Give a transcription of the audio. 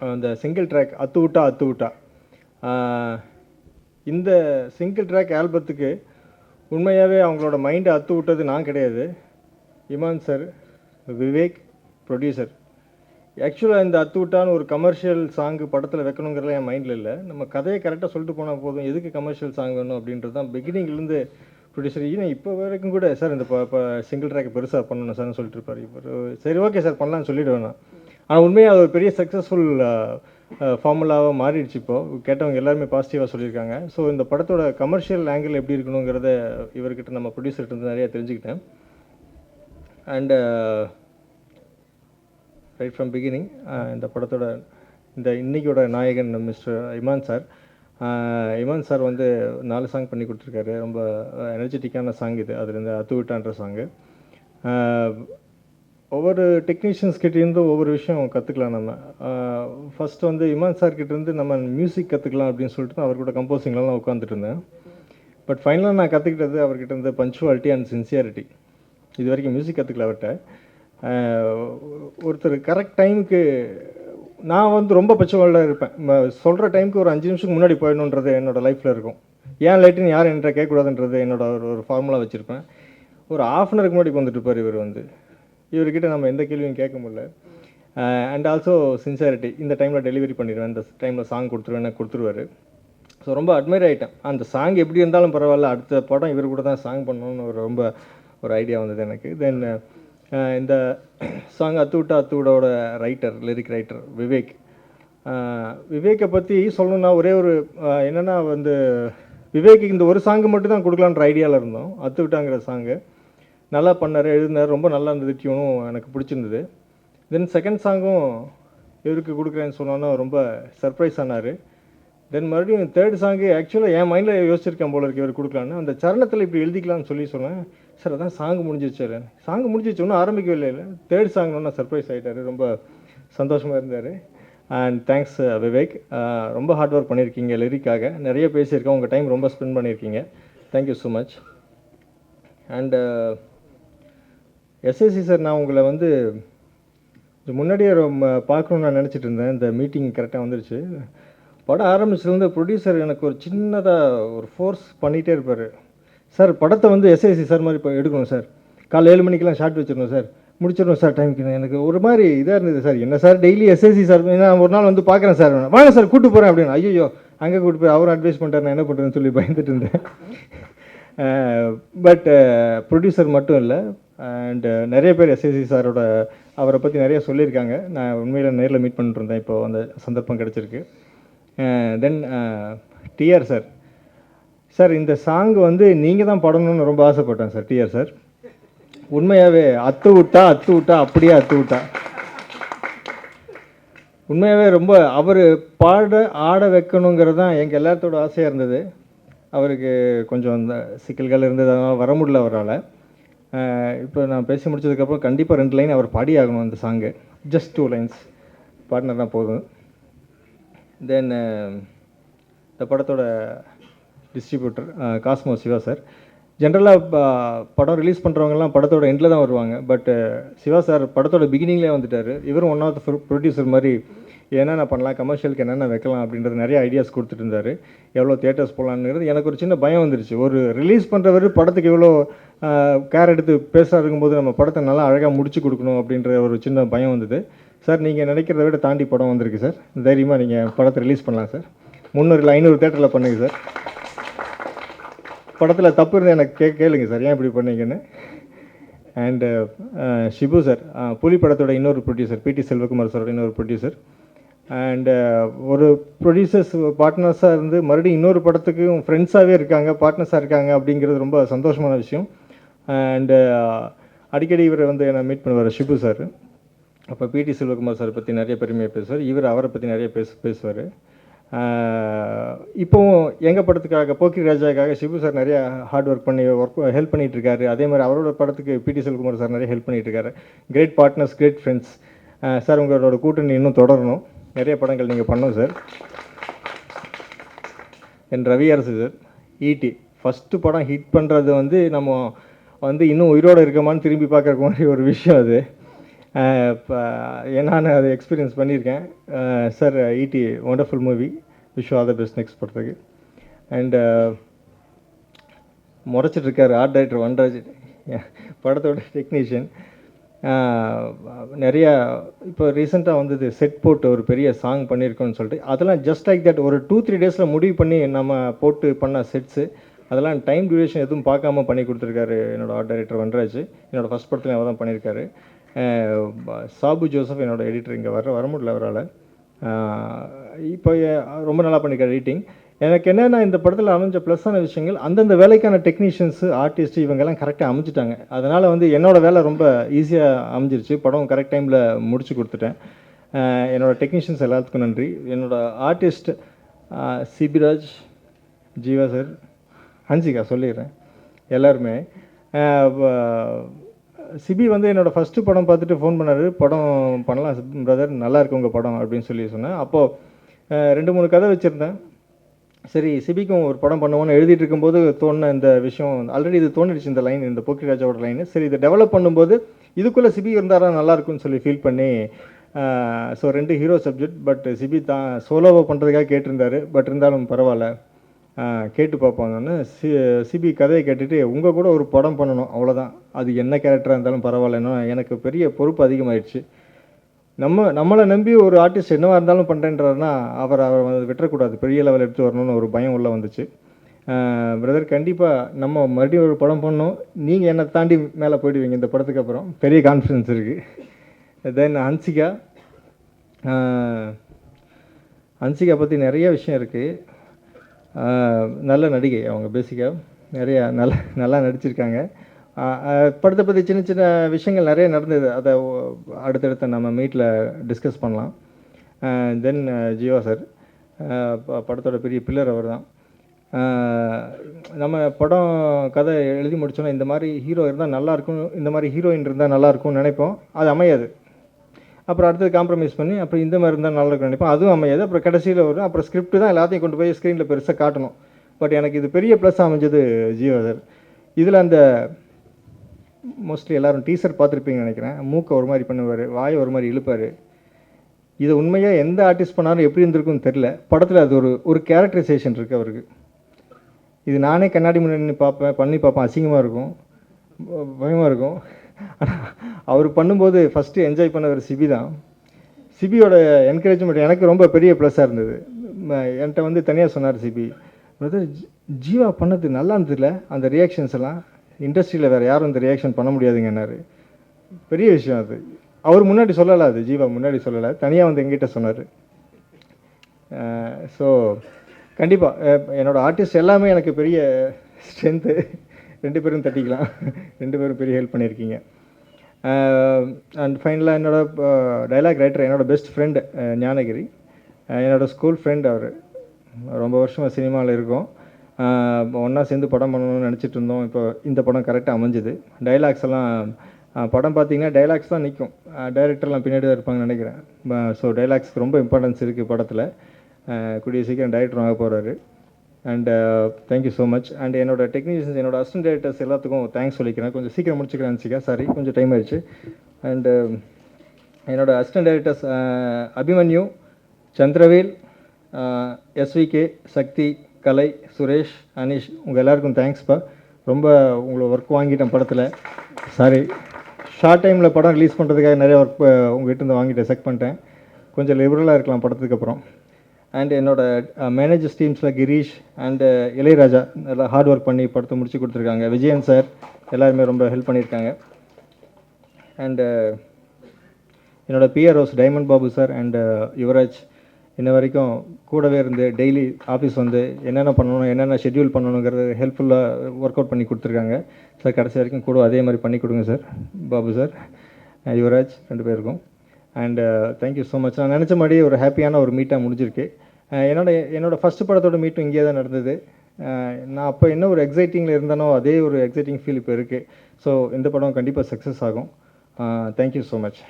அந்த single track அத்து விட்டா அத்து விட்டா. இந்த சிங்கிள் ட்ராக் ஆல்பத்துக்கு உண்மையாகவே அவங்களோட மைண்டை அத்து விட்டது நான் கிடையாது, இமான் சார், விவேக் ப்ரொடியூசர். ஆக்சுவலாக இந்த அத்து விட்டான்னு ஒரு கமர்ஷியல் சாங்கு படத்தில் வைக்கணுங்கிறதுலாம் என் மைண்டில் இல்லை. நம்ம கதையை கரெக்டாக சொல்லிட்டு போனால் போதும், எதுக்கு கமர்ஷியல் சாங் வேணும் அப்படின்றது தான் பிகினிங்லேருந்து ப்ரொடியூசர். ஏன்னா இப்போ வரைக்கும் கூட சார் இந்த இப்போ சிங்கிள் ட்ராக் பெருசாக பண்ணணும் சார்னு சொல்லிட்டு இருப்பார் இவர். சரி ஓகே சார் பண்ணலான்னு சொல்லிவிடுவேன் நான். ஆனால் உண்மையாக அது ஒரு பெரிய சக்ஸஸ்ஃபுல் ஃபார்முலாவாக மாறிடுச்சு. இப்போது கேட்டவங்க எல்லாருமே பாசிட்டிவாக சொல்லியிருக்காங்க. ஸோ இந்த படத்தோட கமர்ஷியல் ஆங்கிள் எப்படி இருக்கணுங்கிறத இவர்கிட்ட நம்ம ப்ரொடியூசர்கிட்ட நிறையா தெரிஞ்சுக்கிட்டேன். அண்டு ரைட் ஃப்ரம் பிகினிங் இந்த படத்தோட இந்த இன்றைக்கியோட நாயகன் mister Imman sir. Imman sir வந்து 4 சாங் பண்ணி கொடுத்துருக்காரு. ரொம்ப எனர்ஜெட்டிக்கான சாங் இது. அதுலேருந்து அத்து விட்டான்ற சாங்கு. ஒவ்வொரு டெக்னீஷியன்ஸ் கிட்டேருந்து ஒவ்வொரு விஷயம் கற்றுக்கலாம் நம்ம. ஃபஸ்ட்டு வந்து இமான் சார் கிட்டேருந்து நம்ம மியூசிக் கற்றுக்கலாம் அப்படின்னு சொல்லிட்டு அவர் கூட கம்போசிங்லாம் உட்காந்துட்டு இருந்தேன். பட் ஃபைனலாக நான் கற்றுக்கிட்டது அவர்கிட்ட இருந்து பஞ்சுவாலிட்டி அண்ட் சின்சியாரிட்டி. இது வரைக்கும் மியூசிக் கற்றுக்கல அவர்கிட்ட. ஒருத்தர் கரெக்ட் டைமுக்கு, நான் வந்து ரொம்ப பச்சுவாளாக இருப்பேன். சொல்கிற டைமுக்கு ஒரு 5 நிமிஷத்துக்கு முன்னாடி போயிடணுன்றது என்னோடய லைஃப்பில் இருக்கும். ஏன் லேட்டுன்னு யாரும் என்கிட்ட கேட்கக்கூடாதுன்றது என்னோட ஒரு ஃபார்முலா வச்சுருப்பேன். ஒரு ½ அன் ஹவருக்கு முன்னாடி வந்துட்டு இருப்பார் இவர். வந்து இவர்கிட்ட நம்ம எந்த கேள்வியும் கேட்க முடியல. And also sincerity. இந்த டைமில் டெலிவரி பண்ணிடுவேன், இந்த டைமில் சாங் கொடுத்துருவேன், எனக்கு கொடுத்துருவார். ஸோ ரொம்ப அட்மையர் ஆகிட்டேன். அந்த சாங் எப்படி இருந்தாலும் பரவாயில்ல, அடுத்த படம் இவர் கூட தான் சாங் பண்ணணும்னு ஒரு ஐடியா வந்தது எனக்கு. தென் இந்த சாங் அத்து விட்டாவோட ரைட்டர், லிரிக் ரைட்டர் விவேக். விவேக்கை பற்றி சொல்லணுன்னா ஒரே ஒரு என்னென்னா வந்து விவேக்கு இந்த ஒரு சாங்கு மட்டும் தான் கொடுக்கலான்ற ஐடியாவில் இருந்தோம். அத்து விட்டாங்கிற சாங்கு நல்லா பண்ணார், எழுதினார், ரொம்ப நல்லா இருந்தது, டியூனும் எனக்கு பிடிச்சிருந்தது. தென் செகண்ட் சாங்கும் இவருக்கு கொடுக்குறேன்னு சொன்னோன்னா ரொம்ப சர்ப்ரைஸ் ஆனார். தென் மறுபடியும் தேர்ட் சாங்கு ஆக்சுவலாக என் மைண்டில் யோசிச்சிருக்கேன் போல இருக்கு இவர் கொடுக்கலான்னு. அந்த சரணத்தில் இப்படி எழுதிக்கலாம்னு சொன்னேன். சார் அதான் சாங் முடிஞ்சிச்சு சார். சாங் முடிஞ்சிச்சு, ஒன்றும் ஆரம்பிக்கவே இல்லை. தேர்ட் சாங்னா சர்ப்ரைஸ் ஆகிட்டார். ரொம்ப சந்தோஷமாக இருந்தார். And thanks Vivek. ரொம்ப ஹார்ட் ஒர்க் பண்ணியிருக்கீங்க லிரிக்காக. நிறைய பேசியிருக்கேன், உங்கள் டைம் ரொம்ப ஸ்பெண்ட் பண்ணியிருக்கீங்க. Thank you so much. And SSC sir, நான் உங்களை வந்து முன்னாடியே பார்க்கணுன்னு நான் நினச்சிட்டு இருந்தேன். இந்த மீட்டிங் கரெக்டாக வந்துருச்சு. படம் ஆரம்பிச்சிலேருந்து ப்ரொடியூசர் எனக்கு ஒரு சின்னதாக ஒரு ஃபோர்ஸ் பண்ணிகிட்டே இருப்பார். சார் படத்தை வந்து எஸ்ஐசி சார் மாதிரி இப்போ எடுக்கணும் சார், காலைல 7 மணிக்கெலாம் ஷார்ட் வச்சிடணும் சார், முடிச்சிடணும் சார் டைமுக்கு. எனக்கு ஒரு மாதிரி இதாக இருந்தது. சார் என்ன சார் டெய்லி எஸ்ஐசி சார், நான் ஒரு நாள் வந்து பார்க்குறேன் சார், வாங்க சார் கூப்பிட்டு போகிறேன் அப்படின்னு. ஐயோ அங்கே கூப்பிட்டு போய் அவரும் அட்வைஸ் பண்ணிட்டார், நான் என்ன பண்ணுறேன்னு சொல்லி பயந்துட்டு இருந்தேன். பட் ப்ரொடியூசர் மட்டும் இல்லை, அண்டு நிறைய பேர் எஸ்ஐசி சாரோட அவரை பற்றி நிறைய சொல்லியிருக்காங்க. நான் உண்மையில் நேரில் மீட் பண்ணிட்டு இருந்தேன், இப்போது அந்த சந்தர்ப்பம் கிடச்சிருக்கு. தென் டிஆர் சார். சார் இந்த சாங் வந்து நீங்கள் தான் பாடணும்னு ரொம்ப ஆசைப்பட்டேன் சார். டிஆர் சார் உண்மையாகவே அத்து விட்டா அப்படியே அத்து விட்டா. உண்மையாகவே ரொம்ப அவர் ஆட வைக்கணுங்கிறது தான் எங்கள் எல்லாத்தோட ஆசையாக இருந்தது. அவருக்கு கொஞ்சம் அந்த சிக்கல்கள் இருந்தது, அதனால் வர முடியல அவரால். இப்போ நான் பேசி முடிச்சதுக்கப்புறம் கண்டிப்பாக 2 லைன் அவர் பாடி ஆகணும் அந்த சாங்கு. ஜஸ்ட் 2 லைன்ஸ் பாடினா தான் போதும். தென் இந்த படத்தோட டிஸ்ட்ரிபியூட்டர் காஸ்மோ சிவா சார். ஜென்ரலாக படம் ரிலீஸ் பண்ணுறவங்கலாம் படத்தோட எண்டில் தான் வருவாங்க. பட் சிவா சார் படத்தோட பிகினிங்லேயே வந்துட்டார். இவரும் ஒன் ஆஃப் த ப்ரொடியூசர் மாதிரி என்னென்ன பண்ணலாம், கமர்ஷியலுக்கு என்னென்ன வைக்கலாம் அப்படின்றது நிறைய ஐடியாஸ் கொடுத்துட்டு இருந்தார். எவ்வளோ தியேட்டர்ஸ் போகலான்னுங்கிறது எனக்கு ஒரு சின்ன பயம் வந்துருச்சு. ஒரு ரிலீஸ் பண்ணுறவர் படத்துக்கு எவ்வளோ கேர் எடுத்து பேசுகிறா இருக்கும்போது நம்ம படத்தை நல்லா அழகாக முடிச்சு கொடுக்கணும் அப்படின்ற ஒரு சின்ன பயம் வந்தது. சார் நீங்கள் நினைக்கிறத விட தாண்டி படம் வந்திருக்கு சார். தைரியமாக நீங்கள் படத்தை ரிலீஸ் பண்ணலாம் சார். 300 இல்லை 500 தேட்டரில் பண்ணுங்க சார். படத்தில் தப்பு இருந்தால் எனக்கு கேளுங்க சார், ஏன் இப்படி பண்ணீங்கன்னு. அண்டு ஷிபு சார், புலி படத்தோட இன்னொரு ப்ரொடியூசர், பிடி செல்வகுமார் சாரோட இன்னொரு ப்ரொடியூசர். அண்டு ஒரு ப்ரொடியூசர்ஸ் பார்ட்னர்ஸாக இருந்து மறுபடியும் இன்னொரு படத்துக்கும் ஃப்ரெண்ட்ஸாகவே இருக்காங்க, பார்ட்னர்ஸாக இருக்காங்க அப்படிங்கிறது ரொம்ப சந்தோஷமான விஷயம். அண்டு அடிக்கடி இவரை வந்து என்னை மீட் பண்ணுவார் ஷிபு சார். அப்போ பிடி செல்வகுமார் சார் பற்றி நிறைய பெருமையாக பேசுவார், இவர் அவரை பற்றி நிறைய பேசுவார். இப்போவும் எங்கள் படத்துக்காக போக்கிரி ராஜாக்காக ஷிபு சார் நிறைய ஹார்ட் ஒர்க் பண்ணி ஹெல்ப் பண்ணிகிட்ருக்காரு. அதே மாதிரி அவரோட படத்துக்கு பிடி செல்வகுமார் சார் நிறைய ஹெல்ப் பண்ணிகிட்ருக்காரு. Great partners, great friends. Sir உங்களோட கூட்டணி இன்னும் தொடரணும், நிறைய படங்கள் நீங்கள் பண்ணணும் சார். என் ரவி அரசு சார், ஈடி ஃபஸ்ட்டு படம் ஹிட் பண்ணுறது வந்து நம்ம வந்து இன்னும் உயிரோடு இருக்கமான்னு திரும்பி பார்க்குற மாதிரி ஒரு விஷயம் அது. இப்போ நான் அதை எக்ஸ்பீரியன்ஸ் பண்ணியிருக்கேன். Sir ED wonderful movie, wish all the best next படத்துக்கு. அண்ட் முறைச்சிட்ருக்காரு ஆர்ட் டைரக்டர் வன்ராஜ், படத்தோட டெக்னீஷியன். நிறையா இப்போ ரீசெண்டாக வந்தது செட் போட்டு ஒரு பெரிய சாங் பண்ணியிருக்கோன்னு சொல்லிட்டு, அதெல்லாம் ஜஸ்ட் லைக் தட் ஒரு 2-3 டேஸில் முடிவு பண்ணி நம்ம போட்டு பண்ண செட்ஸு. அதெல்லாம் டைம் டியூரேஷன் எதுவும் பார்க்காம பண்ணி கொடுத்துருக்காரு என்னோடய ஆர்ட் டைரக்டர் வன்ராஜ். என்னோடய ஃபஸ்ட் படத்தில் அவர் தான் பண்ணியிருக்காரு. சாபு ஜோசப் என்னோடய எடிட்டர் இங்கே வர முடியல அவரால். இப்போ ரொம்ப நல்லா பண்ணியிருக்காரு எடிட்டிங். எனக்கு என்னென்னா இந்த படத்தில் அமைஞ்ச ப்ளஸ்ஸான விஷயங்கள், அந்தந்த வேலைக்கான டெக்னீஷியன்ஸு ஆர்டிஸ்ட்டு இவங்கெல்லாம் கரெக்டாக அமைச்சிட்டாங்க. அதனால் வந்து என்னோடய வேலை ரொம்ப ஈஸியாக அமைஞ்சிருச்சு. படம் கரெக்ட் டைமில் முடிச்சு கொடுத்துட்டேன். என்னோடய டெக்னீஷியன்ஸ் எல்லாத்துக்கும் நன்றி. என்னோடய ஆர்டிஸ்ட் சிபிராஜ், ஜீவா சார், ஹன்சிகா சொல்லிடுறேன் எல்லாருமே. சிபி வந்து என்னோடய ஃபஸ்ட்டு படம் பார்த்துட்டு ஃபோன் பண்ணார், படம் பண்ணலாம் பிரதர், நல்லா இருக்கு உங்கள் படம் அப்படின்னு சொல்லி சொன்னேன். அப்போது 2-3 கதை வச்சுருந்தேன். சரி சிபிக்கும் ஒரு படம் பண்ணுவோன்னு எழுதிட்டு இருக்கும்போது தோணுன இந்த விஷயம், ஆல்ரெடி இது தோணிடுச்சு இந்த லைன், இந்த போக்கிராஜாவோட லைனு. சரி இதை டெவலப் பண்ணும்போது இதுக்குள்ளே சிபி இருந்தாரா நல்லாயிருக்குன்னு சொல்லி ஃபீல் பண்ணி, so 2 hero subject. But Sibi தான் சோலோவை பண்ணுறதுக்காக கேட்டிருந்தாரு. பட் இருந்தாலும் பரவாயில்ல, கேட்டு பார்ப்போம்னு சிபி கதையை கேட்டுட்டு உங்கள் கூட ஒரு படம் பண்ணணும் அவ்வளோதான், அது என்ன கேரக்டராக இருந்தாலும் பரவாயில்லன்னா எனக்கு பெரிய பொறுப்பு அதிகமாகிடுச்சு. நம்மளை நம்பி ஒரு ஆர்டிஸ்ட் என்னவாக இருந்தாலும் பண்ணுறேன்றாருன்னா அவர் விட்டுறக்கூடாது, பெரிய லெவல் எடுத்து வரணும்னு ஒரு பயம் உள்ளே வந்துச்சு. பிரதர் கண்டிப்பாக நம்ம மறுபடியும் ஒரு படம் பண்ணோம், நீங்கள் என்னை தாண்டி மேலே போயிடுவீங்க இந்த படத்துக்கு அப்புறம், பெரிய கான்ஃபிடன்ஸ் இருக்குது. தென் ஹன்சிகா பற்றி நிறைய விஷயம் இருக்குது. நல்ல நடிகை அவங்க, பேசிக்காக நிறையா நல்லா நடிச்சிருக்காங்க. படத்தை பற்றி சின்ன சின்ன விஷயங்கள் நிறைய நடந்தது, அதை அடுத்தடுத்த நம்ம மீட்டில் டிஸ்கஸ் பண்ணலாம். தென் ஜீவா சார், படத்தோட பெரிய பில்லர் அவர் தான். நம்ம படம் கதை எழுதி முடிச்சோன்னா இந்த மாதிரி ஹீரோ இருந்தால் நல்லாயிருக்கும், இந்த மாதிரி ஹீரோயின் இருந்தால் நல்லாயிருக்கும்னு நினைப்போம், அது அமையாது. அப்புறம் அடுத்தது காம்ப்ரமைஸ் பண்ணி அப்புறம் இந்த மாதிரி இருந்தால் நல்லா இருக்கும்னு நினைப்போம், அதுவும் அமையாது. அப்புறம் கடைசியில் வரும், அப்புறம் ஸ்கிரிப்ட் தான் எல்லாத்தையும் கொண்டு போய் ஸ்க்ரீனில் பெருசாக காட்டணும். பட் எனக்கு இது பெரிய ப்ளஸ் அமைஞ்சது ஜீவா சார். இதில் அந்த மோஸ்ட்லி எல்லோரும் டீசர் பார்த்துருப்பீங்கன்னு நினைக்கிறேன், மூக்கை ஒரு மாதிரி பண்ணுவார், வாயை ஒரு மாதிரி இழுப்பார். இதை உண்மையாக எந்த ஆர்டிஸ்ட் பண்ணாலும் எப்படி இருந்திருக்குன்னு தெரில. படத்தில் அது ஒரு கேரக்டரைசேஷன் இருக்குது அவருக்கு. இது நானே கண்ணாடி முன்னாடி பண்ணி பார்ப்பேன், அசிங்கமாக இருக்கும், பயமாக இருக்கும். அவர் பண்ணும்போது ஃபஸ்ட்டு என்ஜாய் பண்ணவர் சிபி தான். சிபியோட என்கரேஜ்மெண்ட் எனக்கு ரொம்ப பெரிய ப்ளஸ்ஸாக இருந்தது. என்கிட்ட வந்து தனியாக சொன்னார் சிபி, பிரதர் ஜீவா பண்ணது நல்லா இருந்ததில்ல, அந்த ரியாக்ஷன்ஸ் எல்லாம் இண்டஸ்ட்ரியில் வேறு யாரும் இந்த ரியாக்ஷன் பண்ண முடியாதுங்கன்னாரு. பெரிய விஷயம் அது. அவர் முன்னாடி சொல்லலை, அது ஜீவா முன்னாடி சொல்லலை, தனியாக வந்து எங்கிட்ட சொன்னார். ஸோ கண்டிப்பாக என்னோடய ஆர்டிஸ்ட் எல்லாமே எனக்கு பெரிய ஸ்ட்ரென்த்து. 2 பேரும் தட்டிக்கலாம், 2 பேரும் பெரிய ஹெல்ப் பண்ணியிருக்கீங்க. அண்ட் ஃபைனலாக என்னோடய டைலாக் ரைட்டர், என்னோடய பெஸ்ட் ஃப்ரெண்டு ஞானகிரி, என்னோடய ஸ்கூல் ஃப்ரெண்ட். அவர் ரொம்ப வருஷமாக சினிமாவில் இருக்கோம், ஒன்றா சேர்ந்து படம் பண்ணணும்னு நினச்சிட்டு இருந்தோம். இப்போ இந்த படம் கரெக்டாக அமைஞ்சுது. டைலாக்ஸ் எல்லாம் படம் பார்த்திங்கன்னா டைலாக்ஸ் தான் நிற்கும், டைரக்டர்லாம் பின்னாடி தான் இருப்பாங்கன்னு நினைக்கிறேன். ஸோ டைலாக்ஸ்க்கு ரொம்ப இம்பார்ட்டன்ஸ் இருக்குது படத்தில். கூடிய சீக்கிரம் டைரக்டர் ஆக போகிறாரு. And thank you so much. And என்னோடய டெக்னீஷியன்ஸ், என்னோடய அசிஸ்டன்ட் டைரக்டர்ஸ் எல்லாத்துக்கும் தேங்க்ஸ் சொல்லிக்கிறேன். கொஞ்சம் சீக்கிரம் முடிச்சுக்கிறேன் நினச்சிக்கா, சாரி கொஞ்சம் டைம் ஆயிடுச்சு. அண்டு என்னோடய அசிஸ்டன்ட் டைரக்டர்ஸ் அபிமன்யு, சந்திரவேல், எஸ்விகே, சக்தி, கலை, சுரேஷ், அனீஷ், உங்கள் எல்லாருக்கும் தேங்க்ஸ்ப்பா. ரொம்ப உங்களை ஒர்க் வாங்கிட்டேன் படத்தில், சாரி. ஷார்ட் டைமில் படம் ரிலீஸ் பண்ணுறதுக்காக நிறைய ஒர்க் உங்கள்கிட்ட இருந்து வாங்கிட்டு செக் பண்ணிட்டேன், கொஞ்சம் லிபரலாக இருக்கலாம் படத்துக்கு அப்புறம். அண்ட் என்னோடய மேனேஜர்ஸ் டீம்ஸில் கிரீஷ் அண்டு இளையராஜா நல்லா ஹார்ட் ஒர்க் பண்ணி படத்தை முடிச்சு கொடுத்துருக்காங்க. விஜயன் சார் எல்லாருமே ரொம்ப ஹெல்ப் பண்ணியிருக்காங்க. அண்டு என்னோடய PROs Diamond Babu sir and Yuvaraj இன்ன வரைக்கும் கூடவே இருந்து டெய்லி ஆஃபீஸ் வந்து என்னென்ன பண்ணணும், என்னென்ன ஷெட்யூல் பண்ணணுங்கிறது ஹெல்ப்ஃபுல்லாக ஒர்க் அவுட் பண்ணி கொடுத்துருக்காங்க சார். கடைசி வரைக்கும் கூட அதே மாதிரி பண்ணி கொடுங்க சார், பாபு சார், யுவராஜ் 2 பேருக்கும். And thank you so much. நான் நினச்ச மாதிரியே ஒரு ஹாப்பியான ஒரு மீட்டாக முடிஞ்சிருக்கு. என்னோடய ஃபஸ்ட்டு படத்தோட மீட்டும் இங்கே தான் நடந்தது. நான் அப்போ என்ன ஒரு எக்ஸைட்டிங்கில் இருந்தேனோ அதே ஒரு எக்ஸைட்டிங் ஃபீல் இப்போ இருக்குது. ஸோ இந்த படம் கண்டிப்பாக சக்ஸஸ் ஆகும். Thank you so much.